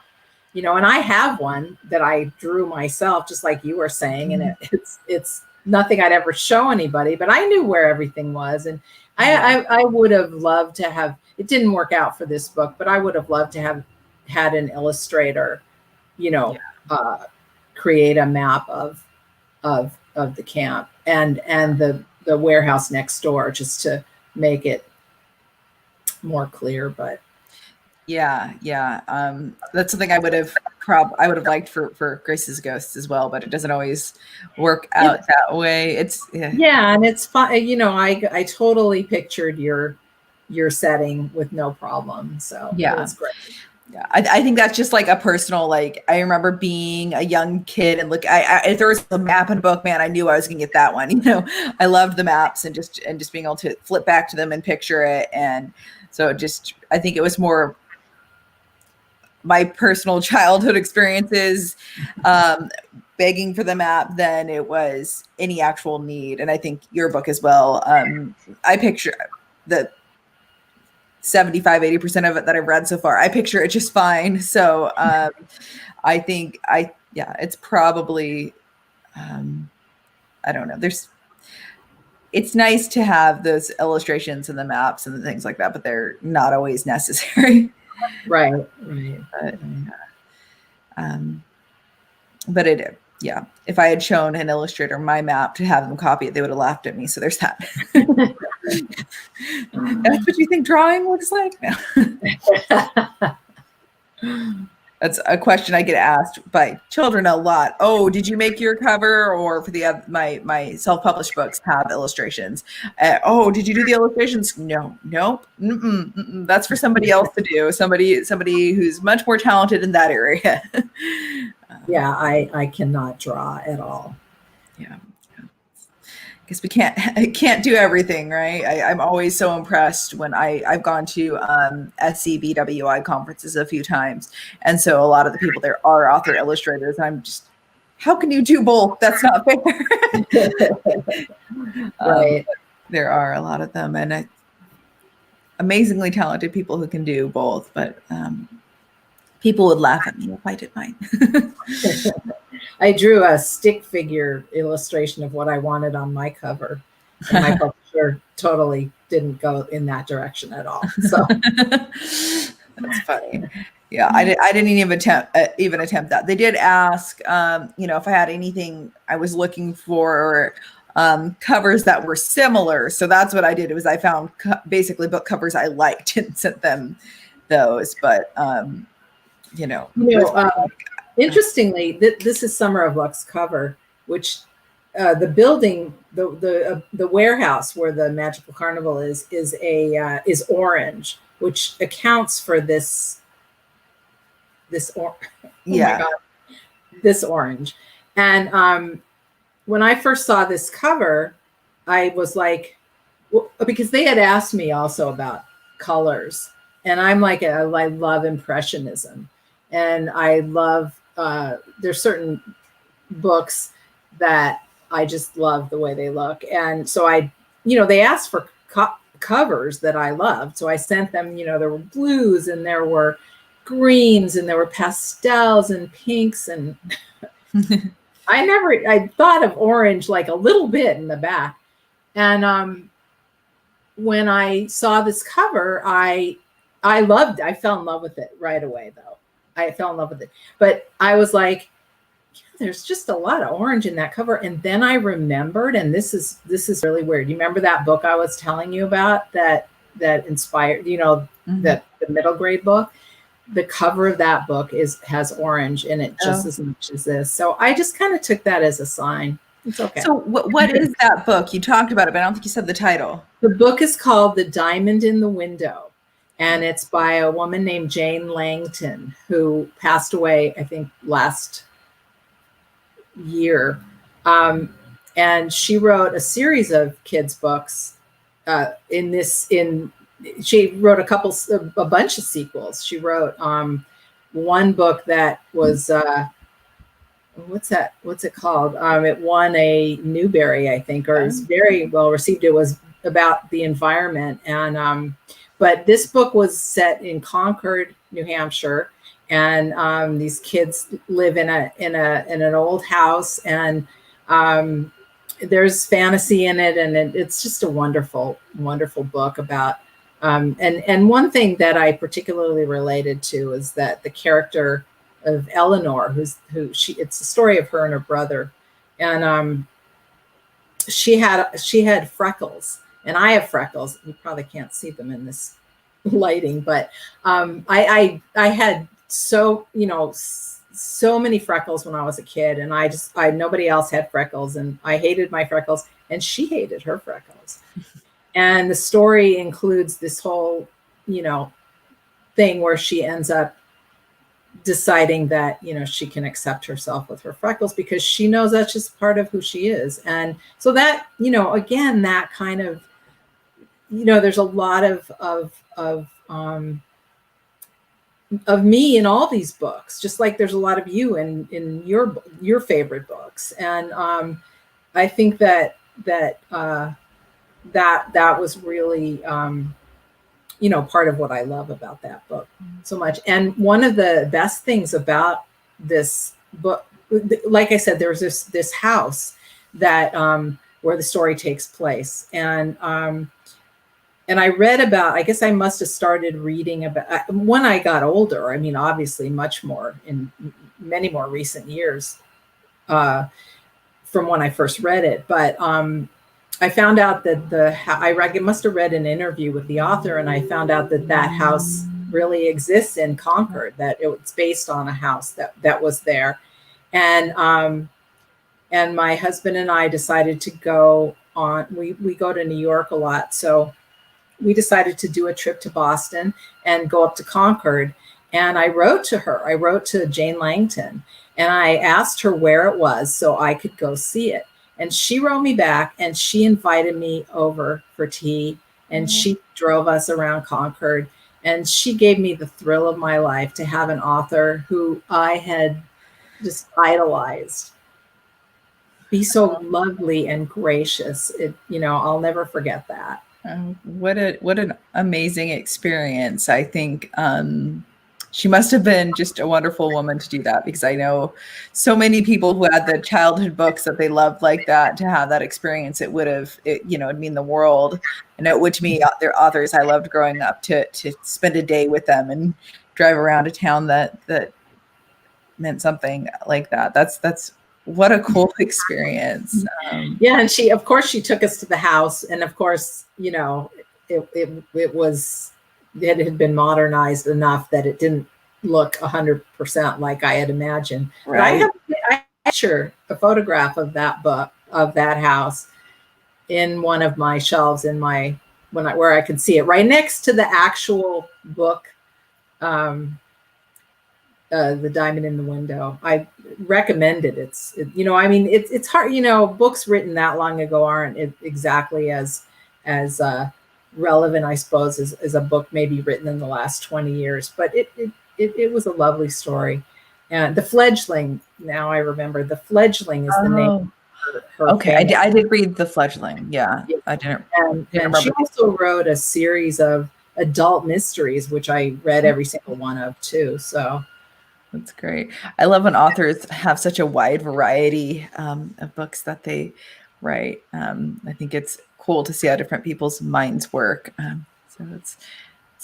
S3: you know, and I have one that I drew myself, just like you were saying, and it's nothing I'd ever show anybody, but I knew where everything was. And I would have loved to have, it didn't work out for this book, but I would have loved to have had an illustrator, you know, create a map of the camp and the warehouse next door, just to make it more clear. But
S1: that's something I would have liked for Grace's Ghosts as well, but it doesn't always work out that way.
S3: And it's fun, you know, I totally pictured your setting with no problem, so it was great.
S1: Yeah, I think that's just like a personal, like, I remember being a young kid and look, if there was a map in a book, man, I knew I was gonna get that one. You know, I loved the maps and just being able to flip back to them and picture it. And so I think it was more my personal childhood experiences begging for the map than it was any actual need. And I think your book as well. I picture the 75-80% of it that I've read so far, I picture it just fine. So I think it's probably I don't know, it's nice to have those illustrations and the maps and the things like that, but they're not always necessary.
S3: Right.
S1: But if I had shown an illustrator my map to have them copy it, they would have laughed at me. So there's that. That's what you think drawing looks like? No. That's a question I get asked by children a lot. Oh, did you make your cover, or for my self-published books have illustrations? Oh, did you do the illustrations? No, nope. That's for somebody else to do. Somebody who's much more talented in that area.
S3: Yeah, I cannot draw at all.
S1: Yeah. Because we can't do everything, right? I'm always so impressed when I've gone to SCBWI conferences a few times, and so a lot of the people there are author illustrators, and I'm just, how can you do both? That's not fair.
S3: Right.
S1: There are a lot of them, and amazingly talented people who can do both, but people would laugh at me if I did mine.
S3: I drew a stick figure illustration of what I wanted on my cover, and my publisher totally didn't go in that direction at all. So
S1: that's funny. Yeah, I didn't even attempt that. They did ask, you know, if I had anything I was looking for, covers that were similar. So that's what I did. Was I found basically book covers I liked and sent them those. But
S3: interestingly, this is Summer of Luck's cover, which the building, the warehouse where the Magical Carnival is orange, which accounts for this orange. And when I first saw this cover, I was like, well, because they had asked me also about colors, and I'm like, I love Impressionism. And I love, there's certain books that I just love the way they look. And so I they asked for covers that I loved. So I sent them, there were blues and there were greens and there were pastels and pinks. And I thought of orange like a little bit in the back. And when I saw this cover, I loved it. I fell in love with it right away, though. I fell in love with it. But I was like, there's just a lot of orange in that cover. And then I remembered, and this is really weird. You remember that book I was telling you about that inspired, that the middle grade book? The cover of that book has orange in it just as much as this. So I just kind of took that as a sign. It's okay.
S1: So what is that book? You talked about it, but I don't think you said the title.
S3: The book is called The Diamond in the Window. And it's by a woman named Jane Langton, who passed away, I think, last year. And she wrote a series of kids' books. She wrote a bunch of sequels. She wrote one book that was what's it called? It won a Newbery, I think, or is very well received. It was about the environment, and but this book was set in Concord, New Hampshire, and these kids live in an old house, and there's fantasy in it, and it's just a wonderful book about. And one thing that I particularly related to is that the character of Eleanor, it's a story of her and her brother, and she had freckles, and I have freckles. You probably can't see them in this lighting, but I had so many freckles when I was a kid, and nobody else had freckles, and I hated my freckles, and she hated her freckles. And the story includes this whole, thing where she ends up deciding that, she can accept herself with her freckles because she knows that's just part of who she is. And so that, again, that kind of, there's a lot of me in all these books, just like there's a lot of you in your favorite books. And I think that was really, part of what I love about that book so much. And one of the best things about this book, like I said, there's this house that where the story takes place, and I read about. I guess I must have started reading about when I got older. I mean, obviously, much more in many more recent years from when I first read it, but. I found out that I must have read an interview with the author, and I found out that house really exists in Concord, that it's based on a house that was there. And my husband and I decided to go on, we go to New York a lot. So we decided to do a trip to Boston and go up to Concord. And I wrote to Jane Langton, and I asked her where it was so I could go see it. And she wrote me back, and she invited me over for tea, and she drove us around Concord, and she gave me the thrill of my life to have an author who I had just idolized be so lovely and gracious. I'll never forget that.
S1: What an amazing experience. I think she must have been just a wonderful woman to do that, because I know so many people who had the childhood books that they loved like that, to have that experience, it'd mean the world. And it would to me, their authors I loved growing up, to spend a day with them and drive around a town that meant something like that. That's what a cool experience.
S3: Yeah. And she took us to the house, and of course, it had been modernized enough that it didn't look 100% like I had imagined. Right. But I have a photograph of that book, of that house, in one of my shelves where I could see it right next to the actual book, The Diamond in the Window. I recommend it. It's hard, books written that long ago aren't exactly as relevant, I suppose, as a book maybe written in the last 20 years, but it was a lovely story. And the Fledgling, now I remember, the Fledgling is the name of her
S1: Okay,
S3: family.
S1: I did read The Fledgling. Yeah,
S3: Yeah.
S1: I didn't
S3: And she
S1: remember.
S3: also wrote a series of adult mysteries, which I read every single one of too. So
S1: That's great. I love when authors have such a wide variety of books that they write. I think it's cool to see how different people's minds work. So it's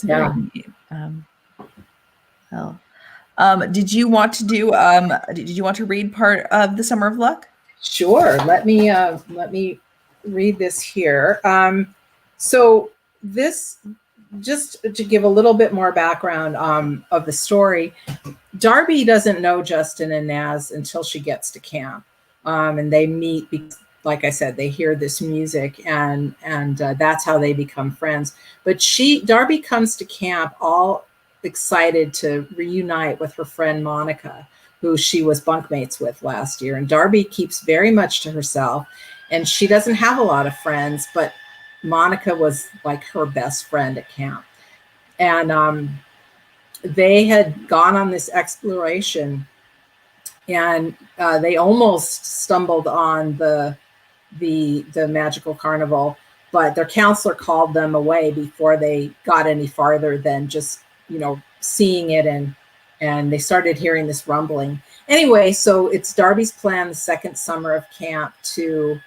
S1: very
S3: yeah,
S1: neat. Well, did you want to do? Did you want to read part of The Summer of Luck?
S3: sure. Let me read this here. So this, just to give a little bit more background of the story, Darby doesn't know Justin and Naz until she gets to camp, and they meet because, like I said, they hear this music, and that's how they become friends. But Darby comes to camp all excited to reunite with her friend Monica, who she was bunkmates with last year. And Darby keeps very much to herself, and she doesn't have a lot of friends, but Monica was like her best friend at camp. And they had gone on this exploration, and they almost stumbled on the magical carnival, but their counselor called them away before they got any farther than just seeing it, and they started hearing this rumbling. Anyway, so it's Darby's plan the second summer of camp to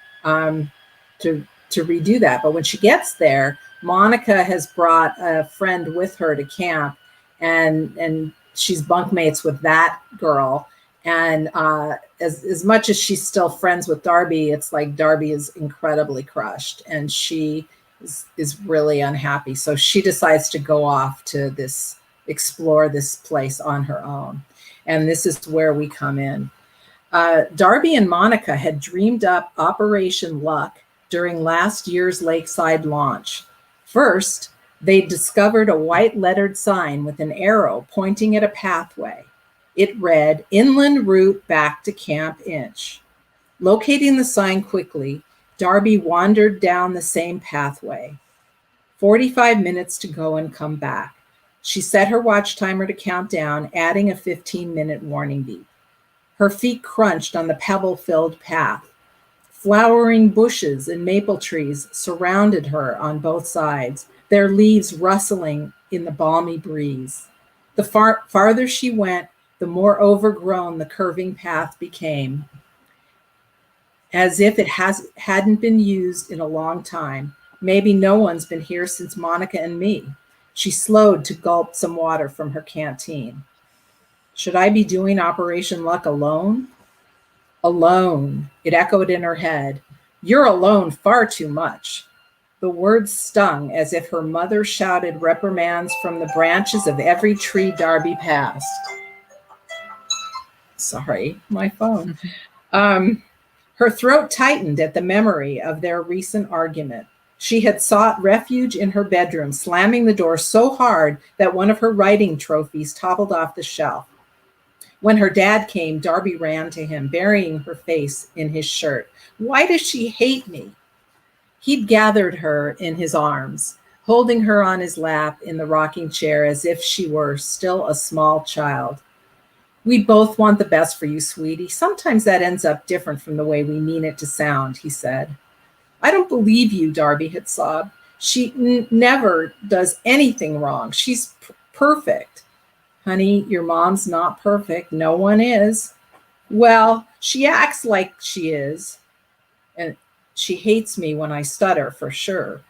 S3: redo that. But when she gets there, Monica has brought a friend with her to camp, and she's bunkmates with that girl. And as much as she's still friends with Darby, it's like Darby is incredibly crushed, and she is really unhappy. So she decides to go off to explore this place on her own. And this is where we come in. Darby and Monica had dreamed up Operation Luck during last year's lakeside launch. First, they discovered a white lettered sign with an arrow pointing at a pathway. It read, "Inland route back to Camp Inch." Locating the sign quickly, Darby wandered down the same pathway. 45 minutes to go and come back. She set her watch timer to count down, adding a 15-minute warning beep. Her feet crunched on the pebble-filled path. Flowering bushes and maple trees surrounded her on both sides, their leaves rustling in the balmy breeze. The farther she went, the more overgrown the curving path became, as if it hadn't been used in a long time. Maybe no one's been here since Monica and me. She slowed to gulp some water from her canteen. Should I be doing Operation Luck alone? Alone, it echoed in her head. You're alone far too much. The words stung as if her mother shouted reprimands from the branches of every tree Darby passed. Sorry, my phone. Her throat tightened at the memory of their recent argument. She had sought refuge in her bedroom, slamming the door so hard that one of her writing trophies toppled off the shelf. When her dad came, Darby ran to him, burying her face in his shirt. Why does she hate me? He'd gathered her in his arms, holding her on his lap in the rocking chair as if she were still a small child. We both want the best for you, sweetie. Sometimes that ends up different from the way we mean it to sound, he said. I don't believe you, Darby had sobbed. She never does anything wrong. She's perfect. Honey, your mom's not perfect. No one is. Well, she acts like she is. And she hates me when I stutter, for sure.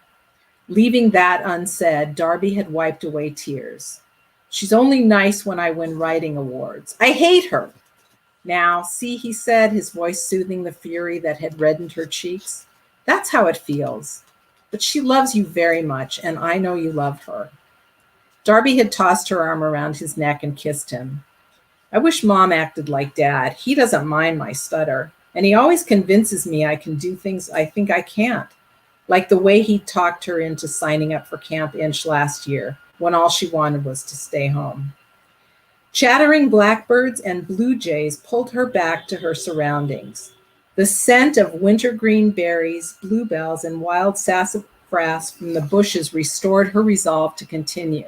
S3: Leaving that unsaid, Darby had wiped away tears. She's only nice when I win writing awards. I hate her. Now, see, he said, his voice soothing the fury that had reddened her cheeks. That's how it feels. But she loves you very much, and I know you love her. Darby had tossed her arm around his neck and kissed him. I wish Mom acted like Dad. He doesn't mind my stutter, and he always convinces me I can do things I think I can't, like the way he talked her into signing up for Camp Inch last year, when all she wanted was to stay home. Chattering blackbirds and blue jays pulled her back to her surroundings. The scent of wintergreen berries, bluebells, and wild sassafras from the bushes restored her resolve to continue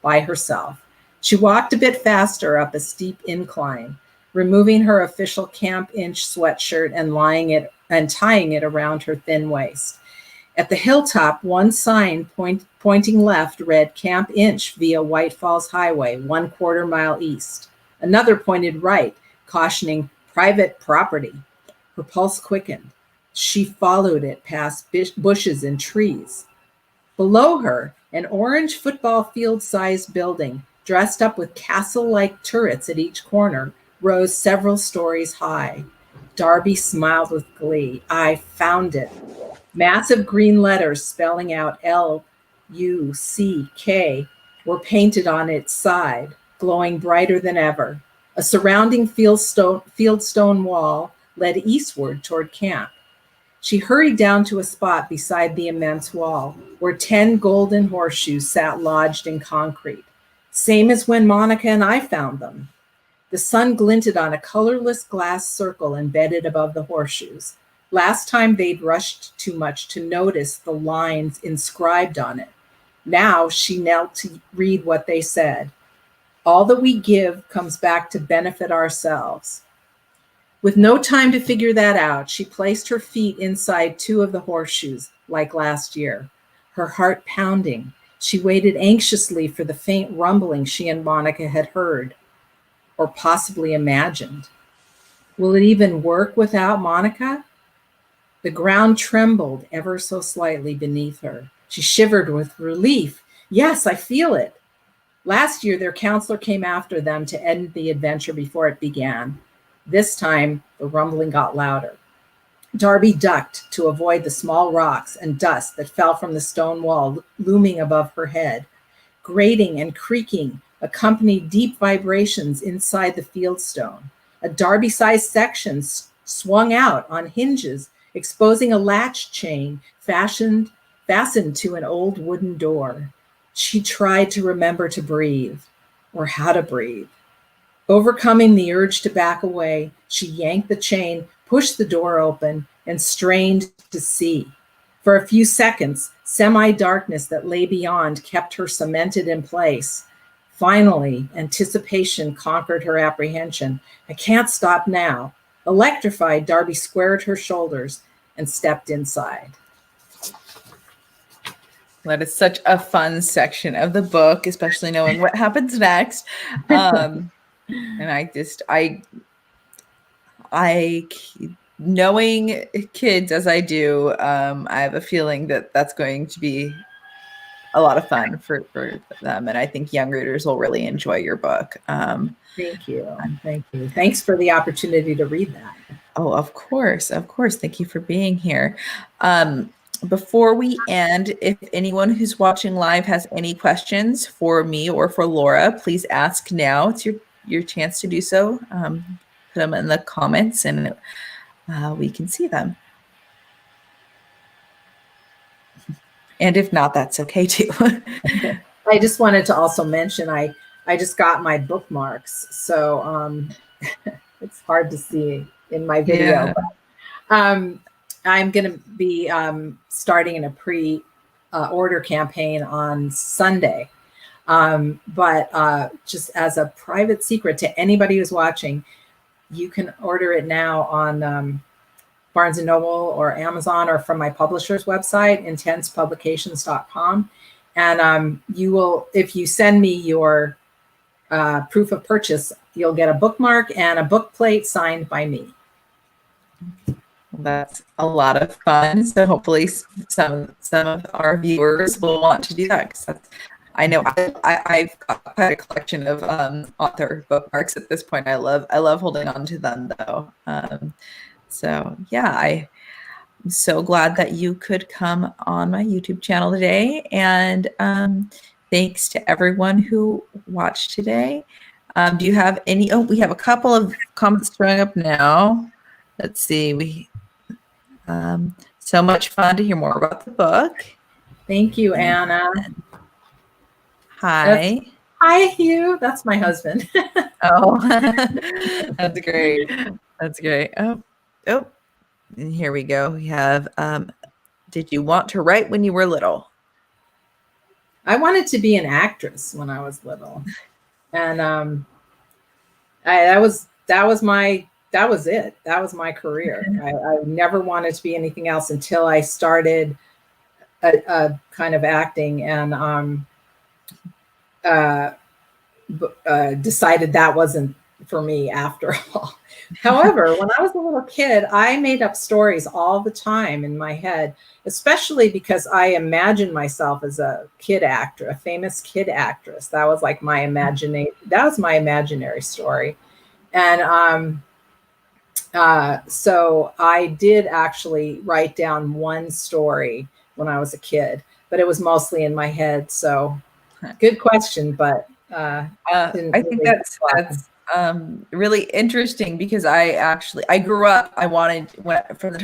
S3: by herself. She walked a bit faster up a steep incline, removing her official Camp Inch sweatshirt and lying it and tying it around her thin waist. At the hilltop, one sign pointing left read Camp Inch via White Falls Highway, 1/4 mile east. Another pointed right, cautioning private property. Her pulse quickened. She followed it past bushes and trees. Below her, an orange football field-sized building, dressed up with castle-like turrets at each corner, rose several stories high. Darby smiled with glee. I found it. Massive green letters spelling out L.U.C.K were painted on its side, glowing brighter than ever. A surrounding fieldstone wall led eastward toward camp. She hurried down to a spot beside the immense wall, where 10 golden horseshoes sat lodged in concrete. Same as when Monica and I found them. The sun glinted on a colorless glass circle embedded above the horseshoes. Last time they'd rushed too much to notice the lines inscribed on it. Now she knelt to read what they said. All that we give comes back to benefit ourselves. With no time to figure that out, she placed her feet inside 2 of the horseshoes, like last year. Her heart pounding, she waited anxiously for the faint rumbling she and Monica had heard, or possibly imagined. Will it even work without Monica? The ground trembled ever so slightly beneath her. She shivered with relief. Yes, I feel it. Last year, their counselor came after them to end the adventure before it began. This time, the rumbling got louder. Darby ducked to avoid the small rocks and dust that fell from the stone wall looming above her head. Grating and creaking accompanied deep vibrations inside the fieldstone. A Darby-sized section swung out on hinges, exposing a latch chain fastened to an old wooden door. She tried to remember to breathe, or how to breathe. Overcoming the urge to back away, she yanked the chain, pushed the door open, and strained to see. For a few seconds, semi-darkness that lay beyond kept her cemented in place. Finally, anticipation conquered her apprehension. I can't stop now. Electrified, Darby squared her shoulders and stepped inside.
S1: That is such a fun section of the book, especially knowing what happens next. And I knowing kids as I do, I have a feeling that that's going to be a lot of fun for them. And I think young readers will really enjoy your book.
S3: Thank you. Thank you. Thanks for the opportunity to read that.
S1: Oh, of course. Of course. Thank you for being here. Before we end, if anyone who's watching live has any questions for me or for Laura, please ask now. It's your chance to do so. Put them in the comments and we can see them. And if not, that's okay too.
S3: I just wanted to also mention, I just got my bookmarks, so it's hard to see in my video.
S1: Yeah.
S3: But, I'm going to be starting in a pre-order campaign on Sunday. But just as a private secret to anybody who's watching, you can order it now on Barnes & Noble or Amazon or from my publisher's website, intensepublications.com. And you will, if you send me your proof of purchase, you'll get a bookmark and a book plate signed by me.
S1: That's a lot of fun. So hopefully some of our viewers will want to do that, because I know I've got quite a collection of author bookmarks at this point. I love holding on to them though. So yeah, I'm so glad that you could come on my YouTube channel today. And thanks to everyone who watched today. Do you have any? Oh, we have a couple of comments showing up now. Let's see. So much fun to hear more about the book.
S3: Thank you, Anna.
S1: Hi.
S3: Hi, Hugh. That's my husband.
S1: Oh, that's great. That's great. Oh, and here we go. We have, did you want to write when you were little?
S3: I wanted to be an actress when I was little. And that was my that was it. That was my career. I never wanted to be anything else until I started a kind of acting, and decided that wasn't for me after all. However, when I was a little kid, I made up stories all the time in my head, especially because I imagined myself as a kid actor, a famous kid actress. That was like my imagination. That was my imaginary story. And so I did actually write down one story when I was a kid, but it was mostly in my head. So good question, but
S1: I think that's really interesting, because I grew up, from the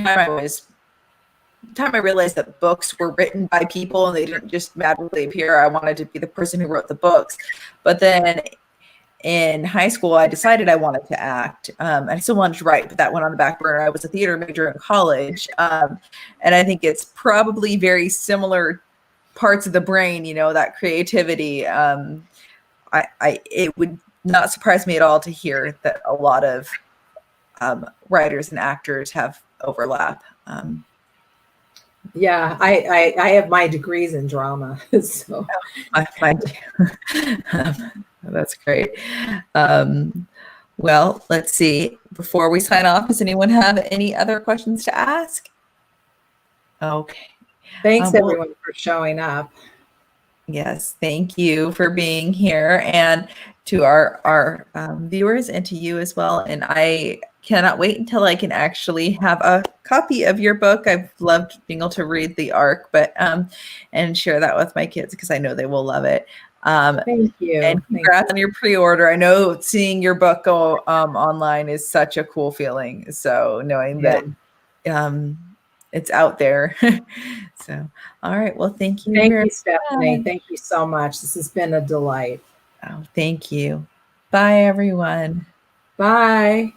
S1: time I realized that books were written by people and they didn't just magically appear, I wanted to be the person who wrote the books. But then in high school, I decided I wanted to act. I still wanted to write, but that went on the back burner. I was a theater major in college. And I think it's probably very similar parts of the brain, that creativity. It would not surprise me at all to hear that a lot of writers and actors have overlap.
S3: Yeah, I have my degrees in drama, so
S1: I that's great. Well, let's see. Before we sign off, does anyone have any other questions to ask? Okay.
S3: Thanks everyone for showing up.
S1: Yes, thank you for being here, and to our viewers, and to you as well. And I cannot wait until I can actually have a copy of your book. I've loved being able to read the ARC, but and share that with my kids, because I know they will love it.
S3: Thank you.
S1: And congrats on your pre-order. I know seeing your book go online is such a cool feeling. So knowing that it's out there. So, all right. Well, thank you.
S3: Thank you, Stephenie. Thank you so much. This has been a delight.
S1: Oh, thank you. Bye, everyone.
S3: Bye.